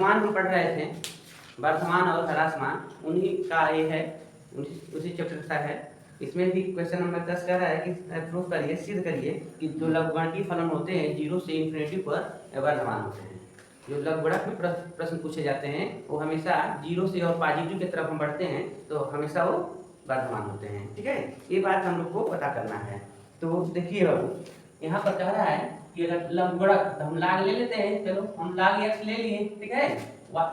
वर्धमान हम पढ़ रहे थे, वर्धमान और ह्रासमान, उन्हीं का ये है, उसी चैप्टर का है। इसमें भी क्वेश्चन नंबर 10 कह रहा है कि प्रूफ करिए, सिद्ध करिए कि जो लघुगणकीय फलन होते हैं 0 से इन्फिनिटी पर वर्धमान होते हैं। जो लघुगणक में प्रश्न पूछे जाते हैं वो हमेशा 0 से और पॉजिटिव की तरफ हम बढ़ते हैं तो हमेशा वो वर्धमान होते हैं। ठीक है, ये बात हम लोग को पता करना है। तो देखिए बाबू, यहाँ पर कह रहा है कि अगर लघुगणक, तो हम लाग ले लेते हैं, चलो हम लाग x ले लिए, ठीक है,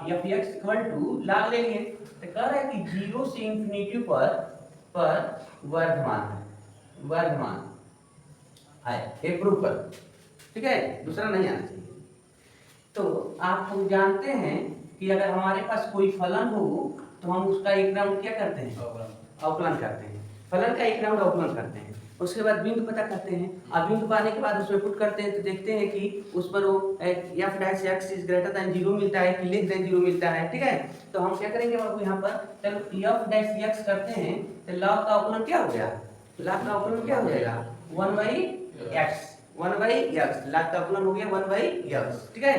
एफ एक्स इक्वल टू लाग ले लिए, तो कह रहा है कि 0 से इन्फिनिटी पर वर्धमान है, ये प्रूफ कर, ठीक है, दूसरा नहीं आना चाहिए। तो आप हम जानते हैं कि अगर हमारे पास कोई फलन हो तो हम उसका एक राउंड क्या करते हैं, अवकलन करते हैं। फलन का एक राउंड अवकलन करते हैं, उसके बाद बिंदु पता करते हैं, और बिंदु पाने के बाद उसमें पुट करते हैं तो देखते हैं कि उस पर वो f dash x is greater than 0 मिलता है कि लेस देन 0 मिलता है। ठीक है, तो हम क्या करेंगे बाबू, यहाँ पर चलो f डैश x करते हैं तो log का अवकलन क्या हो गया, log का अवकलन क्या हो जाएगा 1/x, 1/x, log का अवकलन हो गया 1/x। ठीक है,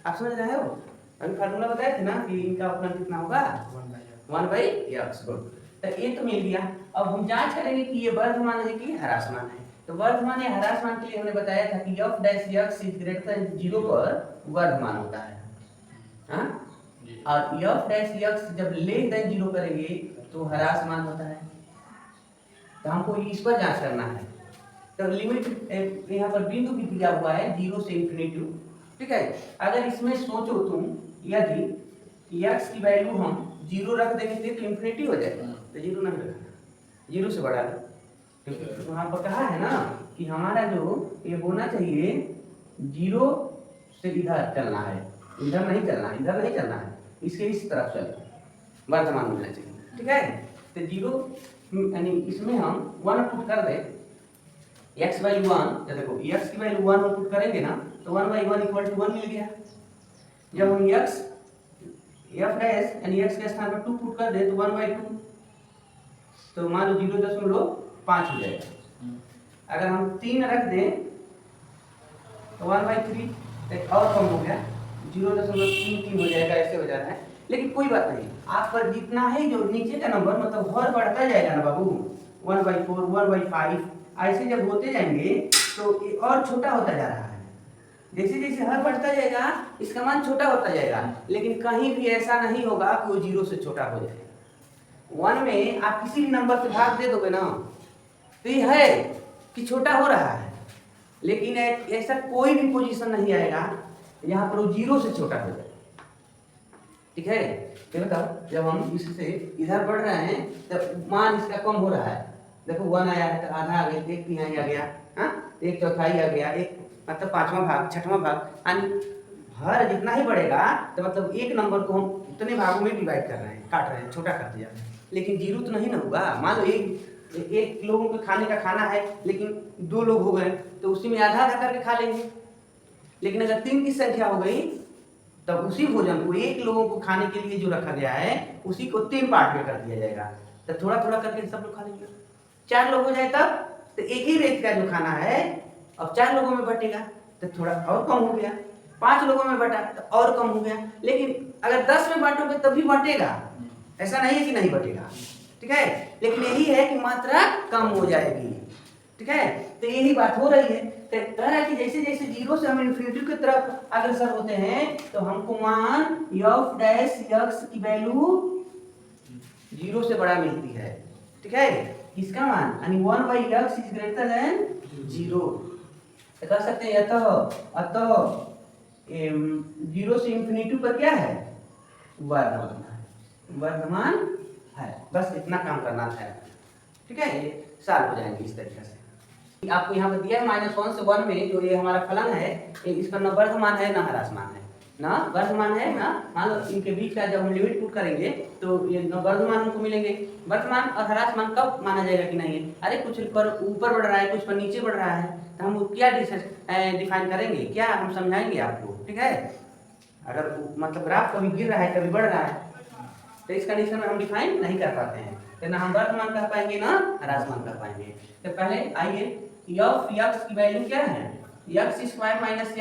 आप समझ रहे हो, अभी फार्मूला बताए थे ना कि इनका अवकलन कितना होगा 1/x। गुड, तो ये तो मिल गया। अब हम जांच करेंगे कि ये वर्धमान है कि ह्रासमान है। तो वर्धमान या ह्रासमान के लिए हमने बताया था कि f dash x is greater than 0 पर वर्धमान होता है, हाँ, और f डैश x जब लेस देन 0 करेंगे तो ह्रासमान होता है। तो हमको इस पर जांच करना है। तो लिमिट यहाँ पर बिंदु भी दिया हुआ है 0 से इन्फिनिटी। ठीक है, अगर इसमें सोचो तुम, यदि x की वैल्यू हम 0 रख देंगे तो इन्फिनिटी हो जाएगा, तो 0 नहीं रखना, 0 से बढ़ा लो, क्योंकि वहाँ पर कहा है ना कि हमारा जो ये होना चाहिए 0 से इधर चलना है, इधर नहीं चलना है, इधर नहीं चलना है, इसके इस तरफ चले, वर्धमान मिलना चाहिए। ठीक है, तो 0 यानी इसमें हम 1 पुट कर दे, x वैल्यू 1, देखो x की वैल्यू 1 पुट करेंगे ना तो 1/1 इक्वल टू 1 मिल गया। जब हम x f डैश यानी x के स्थान पर 2 पुट कर दे तो 1/2, तो मान लो 0.5 हो जाएगा। अगर हम 3 रख दें तो 1/3, एक और कम हो गया, 0.33 हो जाएगा, ऐसे हो जा रहा है। लेकिन कोई बात नहीं, आप पर जितना है जो नीचे का नंबर मतलब हर बढ़ता जाएगा ना बाबू, 1/4, 1/5 ऐसे जब होते जाएंगे तो ये और छोटा होता जा रहा है। जैसे जैसे हर बढ़ता जाएगा इसका मान छोटा होता जाएगा, लेकिन कहीं भी ऐसा नहीं होगा कि वो 0 से छोटा हो जाए। 1 में आप किसी भी नंबर से भाग दे दोगे ना तो ये है कि छोटा हो रहा है, लेकिन ऐसा कोई भी पोजीशन नहीं आएगा यहाँ पर वो 0 से छोटा हो जाए। ठीक है, तो बताओ जब हम इससे इधर बढ़ रहे हैं तब मान इसका कम हो रहा है, देखो 1 आया है तो आधा आ गया, 1 तिहाई आ गया, हाँ, 1/4 आ गया, 1 मतलब 5वां भाग, 6वां भाग, यानी हर जितना ही बढ़ेगा तो मतलब एक नंबर को हम उतने भागों में डिवाइड कर रहे हैं, काट रहे हैं, छोटा कर दिया। लेकिन 0 तो नहीं ना होगा। मान लो एक लोगों के खाने का खाना है लेकिन 2 लोग हो गए तो उसी में आधा आधा करके खा लेंगे। लेकिन अगर 3 की संख्या हो गई तब उसी भोजन को 1 लोगों को खाने के लिए जो रखा गया है उसी को 3 पार्ट में कर दिया जाएगा, तो थोड़ा थोड़ा करके सब लोग खा लेंगे। 4 लोग हो जाए तब तो एक ही रेत का जो खाना है अब 4 लोगों में बटेगा तो थोड़ा और कम हो गया, 5 लोगों में बटा तो और कम हो गया। लेकिन अगर 10 में बांटोगे तब भी बटेगा, ऐसा नहीं है कि नहीं बटेगा। ठीक है, लेकिन यही है कि मात्रा कम हो जाएगी। ठीक है, तो यही बात हो रही है। तो कह रहा है कि जैसे जैसे 0 से हम इन्फिनिटी की तरफ अग्रसर होते हैं तो हमको मान f डैश x की वैल्यू 0 से बड़ा मिलती है। ठीक है, इसका मान यानी 1/x इज ग्रेटर देन 0। तो कह सकते हैं अतः 0 से इन्फिनिटी पर क्या है, वर्धमान है। बस इतना काम करना था। ठीक है, ये सॉल्व हो जाएंगे इस तरीके से। आपको यहाँ पर दिया है -1 से 1 में जो ये हमारा फलन है इसका न वर्धमान है ना ह्रासमान है, ना वर्धमान है ना, मान लो इनके बीच का जब हम लिमिट पुट करेंगे तो ये न वर्धमान हमको मिलेंगे। वर्धमान और ह्रासमान कब माना जाएगा कि नहीं, अरे कुछ पर ऊपर बढ़ रहा है कुछ पर नीचे बढ़ रहा है तो हम क्या डिफाइन करेंगे, क्या हम समझाएंगे आपको। ठीक है, अगर मतलब ग्राफ कभी गिर रहा है कभी बढ़ रहा है तो इस कंडीशन में हम डिफाइन नहीं कर पाते हैं, तो ना हम वर्धमान कर पाएंगे ना ह्रासमान कर पाएंगे। तो पहले आइए f x की वैल्यू क्या है, x² -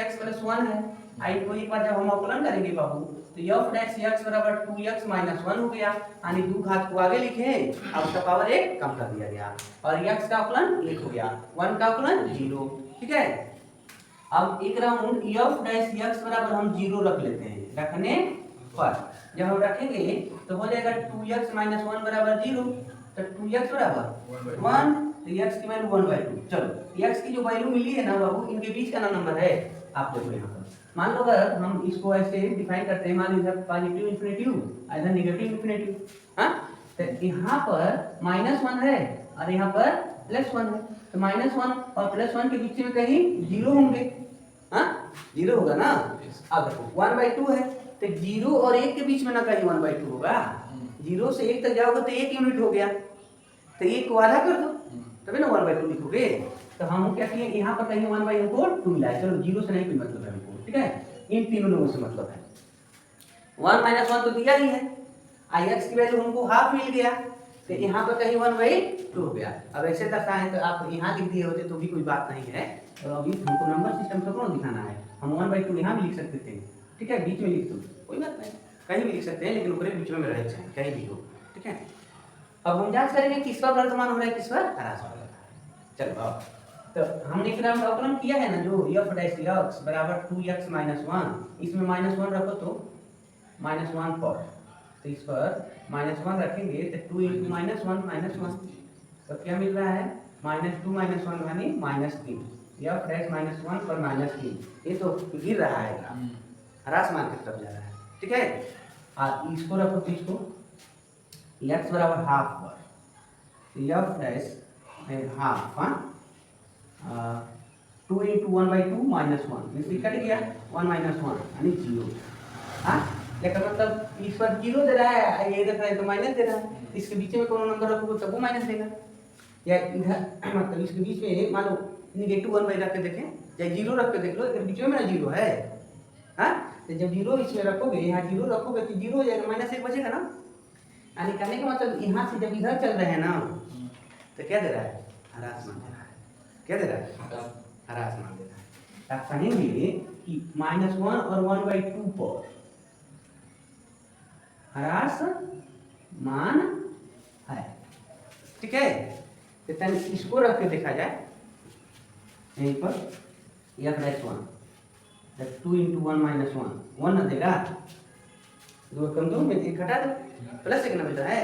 x + 1 है, आई को एक बार जब हम अवकलन करेंगे बाबू तो f डैश x बराबर 2x माइनस 1 हो गया, यानी 2 घात को आगे लिखे अब उसका पावर 1 कम कर दिया गया और x का अवकलन 1 हो गया, 1 का अवकलन 0। ठीक है, अब एक राउंड f डैश x बराबर हम 0 रख लेते हैं, रखने पर जब हम रखेंगे तो हो जाएगा 2x माइनस 1 बराबर 0, तो 2x बराबर 1 तो x की वैल्यू 1/2। चलो x की जो वैल्यू मिली है ना बाबू, इनके बीच का ना नंबर है, आप देखो यहाँ पर मान लो अगर हम इसको ऐसे डिफाइन करते हैं, मान लो इधर पॉजिटिव इंफिनिटिव इधर नेगेटिव इंफिनिटिव, हाँ तो यहाँ पर -1 है और यहाँ पर +1 है, तो -1 और +1 के बीच में कहीं 0 होंगे, हाँ 0 होगा ना। अब देखो 1/2 है तो 0 और 1 के बीच में ना कहीं 1/2 होगा, 0 से 1 तक जाओगे तो 1 यूनिट हो गया, तो 1 को आधा कर दो तभी ना 1/2 लिखोगे। तो हम क्या किए यहाँ पर कहीं 1/2 हमको 2 मिला है, चलो 0 से नहीं कोई मतलब है हमको, ठीक है, इन तीनों लोगों से मतलब है। 1 - 1 तो दिया ही है, x की वैल्यू हमको हाफ मिल गया, तो यहाँ पर कहीं 1/2 हो गया। अब ऐसे दर्शाएं तो आप यहाँ लिख दिए होते तो भी कोई बात नहीं है, और अभी हमको नंबर सिस्टम से कौन दिखाना है, हम 1/2 यहाँ भी लिख सकते थे, ठीक है, बीच में लिख दो कोई बात नहीं, कहीं भी लिख सकते हैं लेकिन ऊपर बीच में रहे चाहे कहीं भी हो, ठीक है। अब हम जांच करेंगे किस पर वर्तमान हो रहा है, किस पर ह्रास हो रहा है। चलो अब तो हमने फिर हम अवकलन किया है ना, जो f डैश x बराबर 2x माइनस 1, इसमें -1 रखो तो -1 पर, तो इस पर -1 रखेंगे तो 2 × -1 तो क्या मिल रहा है, -2 - 1 यानी -3, f डैश -1 पर -3, ये तो गिर रहा है, ह्रास मान की तरफ जा रहा है, ठीक है। और इसको रखो तो इसको x बराबर हाफ पर, f डैश हाफ 2 × 1/2 -1, इसलिए कट गया 1 - 1 यानी 0, हाँ लेकिन मतलब इस पर 0 दे रहा है, ये देख रहा है तो माइनस दे रहा है, इसके बीच में कौन नंबर रखोगे तब वो माइनस देगा, या इधर मतलब इसके बीच में मान लो -1/2 रख के देखें या 0 रख के देख लो, इसके बीच में ना 0 है, हाँ तो जब 0 इसमें रखोगे, यहाँ 0 रखोगे तो 0 हो जाएगा, -1 बचेगा ना, यानी कहने का मतलब यहाँ से जब इधर चल रहे हैं ना तो क्या दे रहा है, ह्रास मान दे रहा है, क्या दे रहा है, ह्रास मान दे रहा है। आप कहेंगे कि -1 और 1/2 पर ह्रास मान है, ठीक है। तो तन इसको रख के देखा जाए, यहीं पर f डैश 1 2 × 1 - 1 ना देगा, 2 कम 2 में 1 घटा दो, प्लस 1 ना मिलता है,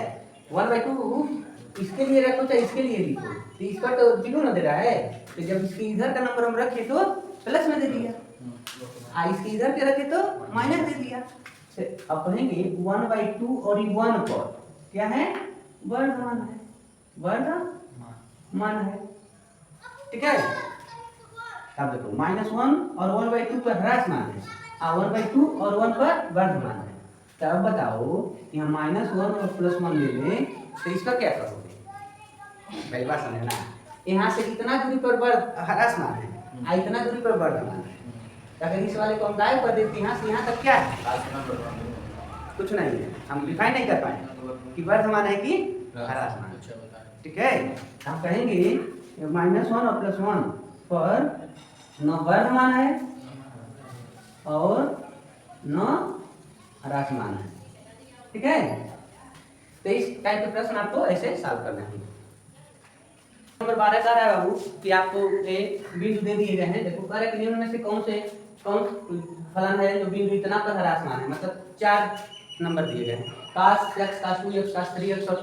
1/2 इसके लिए रखो चाहे इसके लिए लिखो, तो इस पर तो 0 ना दे रहा है, तो जब इसके इधर का नंबर हम रखे तो प्लस में दे दिया, इसके इधर के रखे तो माइनस दे दिया। अब कहेंगे 1/2 और 1 पर क्या है, वर्धमान है, वर्धमान है, ठीक है। अब देखो -1 और 1/2 पर ह्रास मान है, 1/2 और 1 पर वर्धमान है, तो अब बताओ यहाँ -1 और +1 ले लें तो इसका क्या करोगे, पहली बात समझना, यहाँ से इतना दूरी पर ह्रास मान है, इतना दूरी पर वर्धमान है, अगर इस वाले को हम गायब कर देते यहाँ से यहाँ तक क्या है, कुछ नहीं है, हम डिफाइन नहीं कर पाए कि वर्धमान है कि ह्रास मान, ठीक है। हम कहेंगे -1 और +1 पर न वर्धमान है और न ह्रास मान है, ठीक है। तो इस टाइप के प्रश्न आपको ऐसे सॉल्व करना है। नंबर 12 का है बाबू कि आपको एक बिंदु दे दिए गए हैं, देखो कार्य के नियम में से कौन फलन है जो बिंदु इतना पर ह्रास मान है, मतलब 4 नंबर दिए गए हैं, cos x cos 2x cos 3x और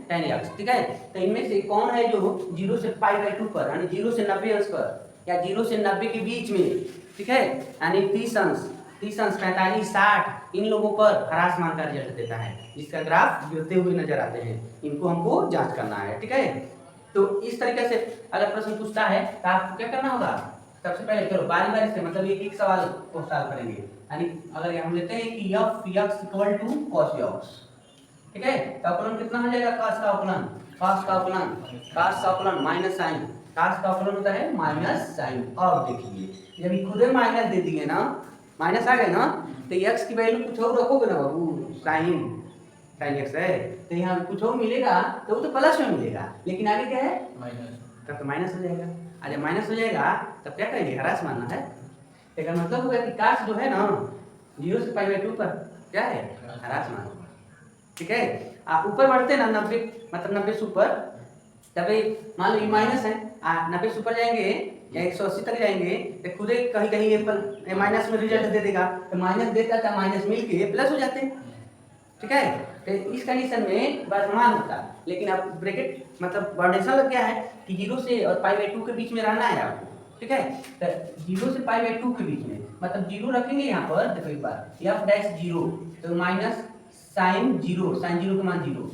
tan x, ठीक है। तो इनमें से कौन है जो 0 से π/2 पर यानी 0 से 90 अंश पर या 0 से 90 के बीच में, ठीक है, यानी 30 अंश 45 60 इन लोगों पर ह्रास मान का रिजल्ट देता है, जिसका ग्राफ गिरते हुए नजर आते हैं, इनको हमको जांच करना है, ठीक है। तो इस तरीके से अगर प्रश्न पूछता है तो आपको क्या करना होगा, सबसे पहले चलो बारी बारी से मतलब एक सवाल को सॉल्व करेंगे, यानी अगर हम लेते हैं कि f(x) = cos x, ठीक है, तो अवकलन कितना हो जाएगा, cos का अवकलन माइनस साइन, cos का अवकलन होता है माइनस साइन। अब देखिए जब खुद ही माइनस दे दिए ना, माइनस आ गए ना, तो x की वैल्यू कुछ और रखोगे ना बाबू, साइन x है, तो यहाँ कुछ और मिलेगा तो वो तो प्लस में मिलेगा, लेकिन आगे क्या है माइनस, तब तो माइनस हो जाएगा, जब माइनस हो जाएगा तब क्या करेंगे, ह्रास मानना है, इसका मतलब होगा कि काश जो है ना 0 से π/2 पर क्या है ह्रासमान होगा। ठीक है, आप ऊपर बढ़ते ना 90 मतलब 90 से ऊपर, तब मान लो ये माइनस है 90 से ऊपर जाएंगे या 180 तक जाएंगे तो खुद ही कहीं कहीं ये माइनस में रिजल्ट दे देगा, तो माइनस देता था माइनस मिल के प्लस हो जाते हैं। ठीक है, तो इस कंडीशन में वर्तमान होता है, लेकिन अब ब्रैकेट मतलब वर्णेशन लग गया है कि 0 से और π/2 के बीच में रहना है आपको। ठीक है, तो 0 से π/2 के बीच में मतलब 0 रखेंगे यहाँ पर, देखो एक बार f डैश 0 तो माइनस साइन 0 का मान 0।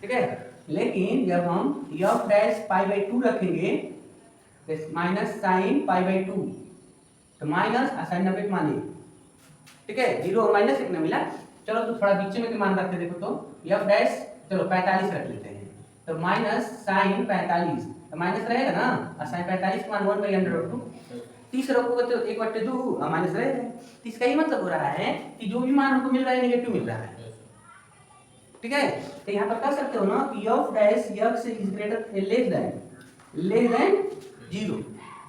ठीक है, लेकिन जब हम f डैश π/2 रखेंगे तो माइनस साइन π/2 तो माइनस साइन 90 के मान 1। ठीक है, 0 और माइनस 1 ना मिला, चलो तो थोड़ा बीच में के मान रखते देखो तो f डैश चलो 45 रख लेते हैं, तो माइनस साइन 45 तो माइनस रहेगा ना, और साइन 45 का मान 1/√2 30 रखोगे तो 1/2 और माइनस रहेगा। तो इसका ये मतलब हो रहा है कि जो भी मान हमको मिल रहा है नेगेटिव मिल रहा है। ठीक है, तो यहाँ पर कर सकते हो ना कि f dash x is greater less than 0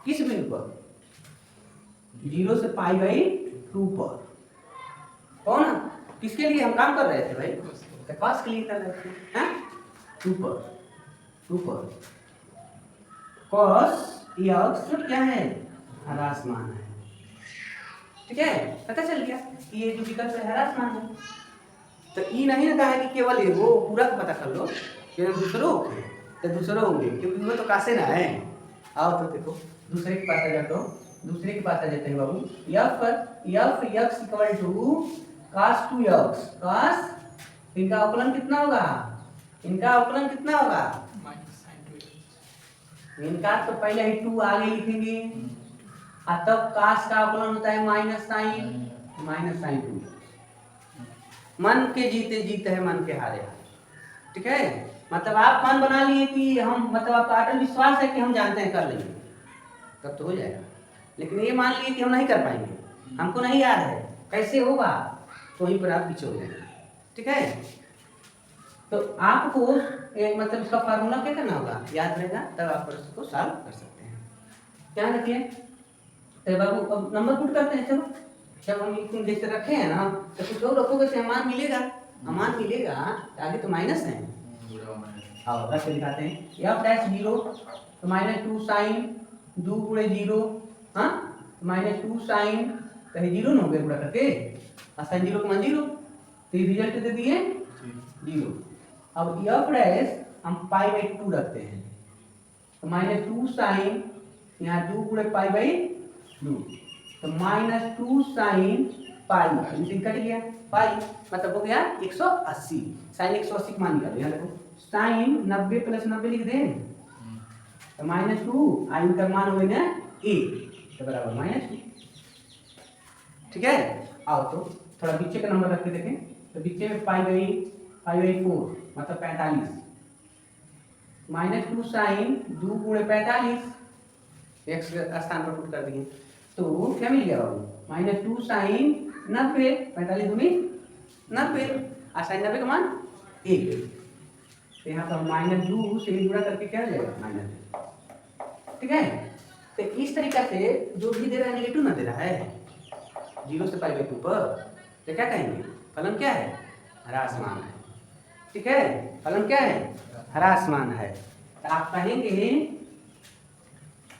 किस बिंदु पर 0 से π/2 पर। कौन किसके लिए हम काम कर रहे थे भाई, तो cos के लिए कर रहे थे हैं 2 पर cos x क्या है ह्रासमान है। ठीक है, पता चल गया कि ये जो विकल्प है ह्रासमान है। तो ई नहीं ना कहा है कि केवल ये वो पूरा पता कर लो कि दूसरों तो दूसरों होंगे, क्योंकि वो तो कासे ना है। आओ तो देखो दूसरे के पास आ जाते हो, दूसरे के पास आ जाते हैं बाबू। f x equal to cos 2x cos इनका अवकलन कितना होगा, इनका अवकलन कितना होगा इनका तो पहले ही 2 आगे लिखेंगे और तब cos का अवकलन होता है माइनस साइन 2। मन के जीते जीते है मन के हारे। ठीक है, मतलब आप मन बना लिए कि हम मतलब आपका अटल विश्वास है कि हम जानते हैं कर लेंगे तब तो हो जाएगा, लेकिन ये मान लिए कि हम नहीं कर पाएंगे, हमको नहीं याद है कैसे होगा, तो वहीं पर आप पीछे हो जाएंगे। ठीक है, तो आपको मतलब इसका फार्मूला क्या करना होगा याद रहेगा, तब आप प्रश्न को सॉल्व कर सकते हैं। ध्यान रखिए। तो बाबू अब नंबर पुट करते हैं। चलो जब हम इतने जैसे रखे हैं ना तो कुछ और रखोगे तो मान मिलेगा, तो आगे तो माइनस है। आओ रख के दिखाते हैं f डैश 0 तो -2 साइन 2 गुणे 0 हाँ -2 साइन कहीं 0 ना हो गया पूरा करके और साइन 0 का मान 0 तो ये रिजल्ट दे दिए 0। अब f डैश हम π/2 रखते हैं तो -2 साइन यहाँ 2 गुणे π/2 तो -2 साइन पाई इनसे कट गया पाई मतलब हो गया 180 साइन 180 का मान निकालो। यहाँ देखो साइन 90 + 90 लिख दें तो -2 आई का मान हो गया 1 तो बराबर -2। ठीक है, आओ तो थोड़ा बीचे का नंबर रख के देखें तो बीचे में π/4 मतलब 45 -2 साइन 2 गुणे 45 x के स्थान पर पुट कर दिए तो क्या मिल गया बाबू -2 साइन 90 45 दूनी 90 और साइन 90 का मान 1 तो यहाँ पर -2 से गुणा करके क्या हो जाएगा -2। ठीक है, तो इस तरीका से जो भी दे रहा है नेगेटिव ना दे रहा है 0 से π/2 पर तो क्या कहेंगे फलन क्या है ह्रासमान है। ठीक है, फलन क्या है ह्रासमान है। तो आप कहेंगे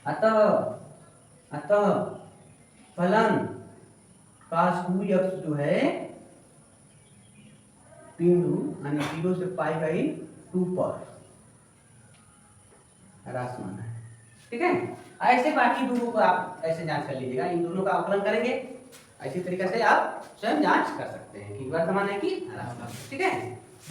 अतः फलन cos 2x जो है बिंदु यानी 0 से π/2 पर ह्रासमान है। ठीक है, ऐसे बाकी दोनों को आप ऐसे जांच कर लीजिएगा, इन दोनों का अवकलन करेंगे ऐसी तरीके से आप स्वयं जांच कर सकते हैं कि वर्तमान है कि ह्रासमान। ठीक है,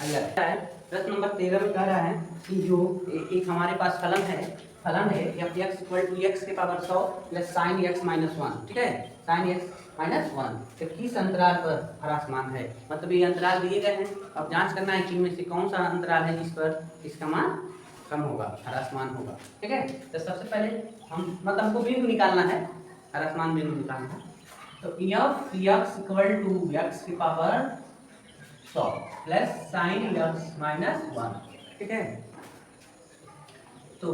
अगला है प्रश्न नंबर 13 में कह रहा है कि जो एक हमारे पास फलन है f x = x की पावर 100 + sin x - 1। ठीक है, sin x - 1 तो किस अंतराल पर ह्रासमान है, मतलब ये अंतराल दिए गए हैं। अब जांच करना है कि इनमें से कौन सा अंतराल है जिस पर इसका मान कम होगा ह्रासमान होगा। ठीक है, तो सबसे पहले हम मतलब हमको बिंदु निकालना है, ह्रासमान बिंदु निकालना है। तो f x = x की पावर 100 + sin x - 1। ठीक है, तो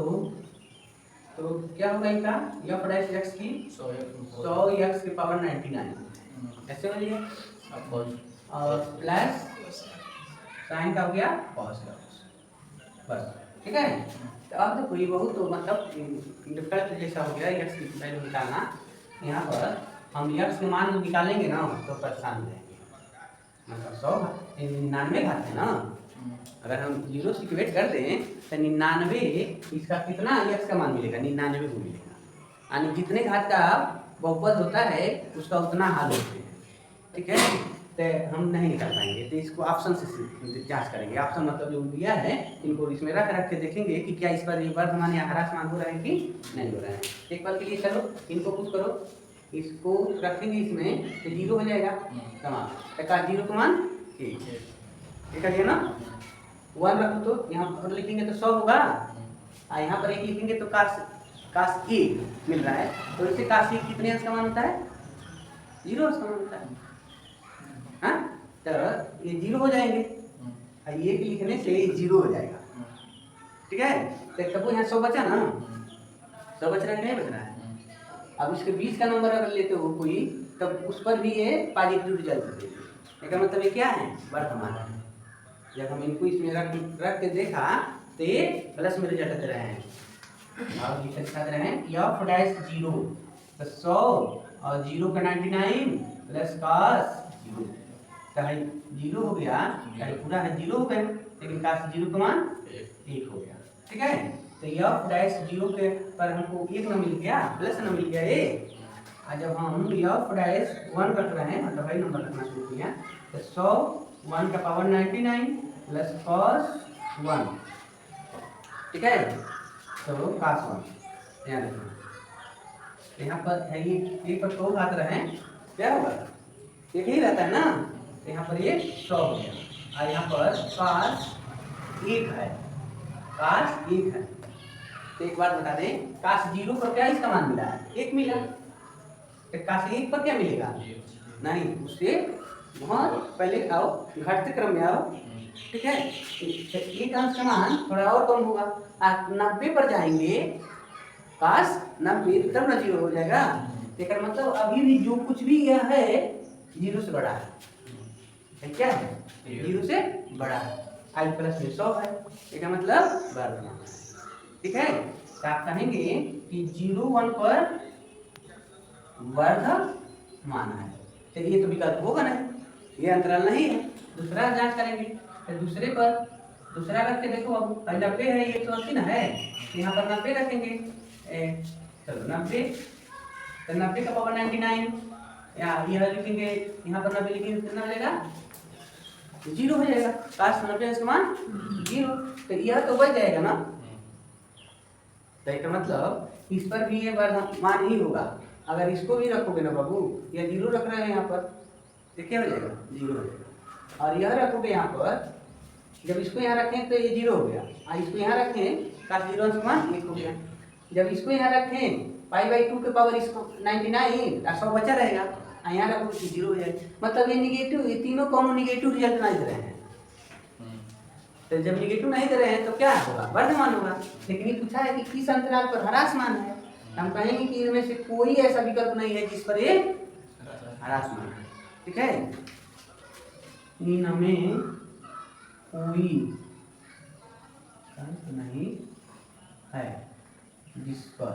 तो क्या होगा इनका एफ डैश एक्स की 100 एक्स की पावर 99 ऐसे हो गया, और प्लस साइन का हो गया कॉस बस, ठीक है। तो अब देखो ये बहुत तो मतलब डिफिकल्ट जैसा हो गया एक्स की वैल्यू निकालना। यहाँ पर हम एक्स के मान निकालेंगे ना तो परेशान हो जाएंगे, मतलब 99 घात है ना, अगर हम 0 से इक्वेट कर दें तो 99 इसका कितना एक्स का मान मिलेगा, 99 को मिलेगा, यानी जितने घात का बहुपद होता है उसका उतना हल होते हैं, ठीक है। तो हम नहीं निकाल पाएंगे, तो इसको ऑप्शन से जांच करेंगे। ऑप्शन मतलब जो दिया है इनको इसमें रख के देखेंगे कि क्या इस पर वर्धमान या ह्रास मान हो रहा है कि नहीं हो रहा है। एक बार के लिए चलो इनको कुछ करो, इसको रखेंगे इसमें तो 0 हो जाएगा तमाम, का 0 का मान ठीक है ना। 1 रखो तो यहाँ पर लिखेंगे तो 100 होगा, और यहाँ पर 1 लिखेंगे तो काश 1 मिल रहा है, तो इससे काश 1 कितने अंश का मान होता है, 0 अंश का मान होता है। हाँ, तो ये 0 हो जाएंगे, और ये लिखने से 0 हो जाएगा, ठीक है। तो तब यहाँ 100 बचा ना, 100 बच रहा है नहीं बच रहा है। अब इसके 20 का नंबर अगर लेते हो कोई, तब उस पर भी ये पॉजिटिव रिजल्ट देते हैं, इसका मतलब ये क्या है, वर्तमान है। जब हम इनको इसमें रख के देखा तो ये प्लस में रिजल्ट दे रहे हैं, और लिखा दे रहे हैं एफ डैश 0 तो 100 और 0 का 99 प्लस कॉस 0, चाहे 0 हो गया चाहे पूरा है 0 हो गया, लेकिन कॉस 0 का मान 1 हो गया, ठीक है। तो एफ डैश 0 के पर हमको 1 न मिल गया, प्लस न मिल गया ये, और जब हम एफ डैश 1 रख रहे हैं मतलब वही नंबर रखना शुरू किया, तो 100 1 का पावर 99 प्लस कॉस 1, ठीक है। तो कॉस 1 यहाँ देखना, यहाँ पर है ये पर 100 घात रहे हैं, क्या होगा एक ही रहता है ना, तो यहाँ पर ये 100 हो गया, और यहाँ पर कॉस 1 है, कॉस 1 है। तो एक बात बता दें, कॉस 0 पर क्या इसका मान मिला है, 1 मिला, तो कॉस 1 पर क्या मिलेगा, नहीं उससे बहुत पहले आओ, घटते क्रम में आओ, ठीक है। एक अंश का मान थोड़ा और कम होगा, 90 पर जाएंगे, कॉस 90 तब ना 0 हो जाएगा, लेकिन मतलब अभी भी जो कुछ भी यह है 0 से बड़ा है, क्या है 0 से बड़ा है, आई प्लस में 100 है, इसका मतलब वर्धमान है, ठीक है। तो आप कहेंगे कि 0 1 पर वर्धमान है, तो ये तो विकल्प होगा नहीं, ये अंतराल नहीं है। दूसरा जांच करेंगे, तो दूसरे पर दूसरा रख के देखो, अब 90 है, ये 180 ना है, तो यहाँ पर 90 रखेंगे, चलो 90, तो 90 का पावर 99, यह लिखेंगे, यहाँ पर 90 लिखेंगे कितना मिलेगा, 0 हो जाएगा, काश 90 इसका मान 0, तो यह तो बच जाएगा ना, तो इसका मतलब इस पर भी ये मान ही होगा। अगर इसको भी रखोगे ना बाबू, यह 0 रख रहे हैं यहाँ पर, तो क्या हो जाएगा 0 हो जाएगा, और यह रखोगे यहाँ पर, जब इसको यहाँ रखें तो ये 0 हो गया, और इसको यहाँ रखें का 0 अंश मान 1 हो गया, जब इसको यहाँ रखें π/2 के पावर इसको 99 100 बचा रहेगा, और यहाँ रखोगे तो 0 हो जाएगा, मतलब ये निगेटिव, ये तीनों कॉमन निगेटिव रिजल्ट नहीं दे रहे हैं। तो जब निगेटिव नहीं दे रहे हैं तो क्या होगा, वर्धमान होगा, लेकिन ये पूछा है कि किस अंतराल पर ह्रासमान है, हम कहेंगे कि इनमें से कोई ऐसा विकल्प नहीं है जिस पर ये ह्रासमान है, ठीक है। इनमें कोई नहीं है जिस पर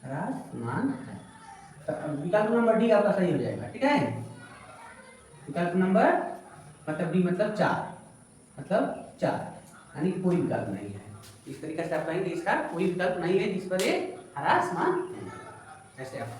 ह्रासमान है, तो विकल्प नंबर डी आपका सही हो जाएगा, ठीक है। विकल्प नंबर मतलब डी मतलब 4 यानी कोई विकल्प नहीं है, इस तरीके से आप कहेंगे इसका कोई विकल्प नहीं है जिस पर ये ह्रासमान है, ऐसे आप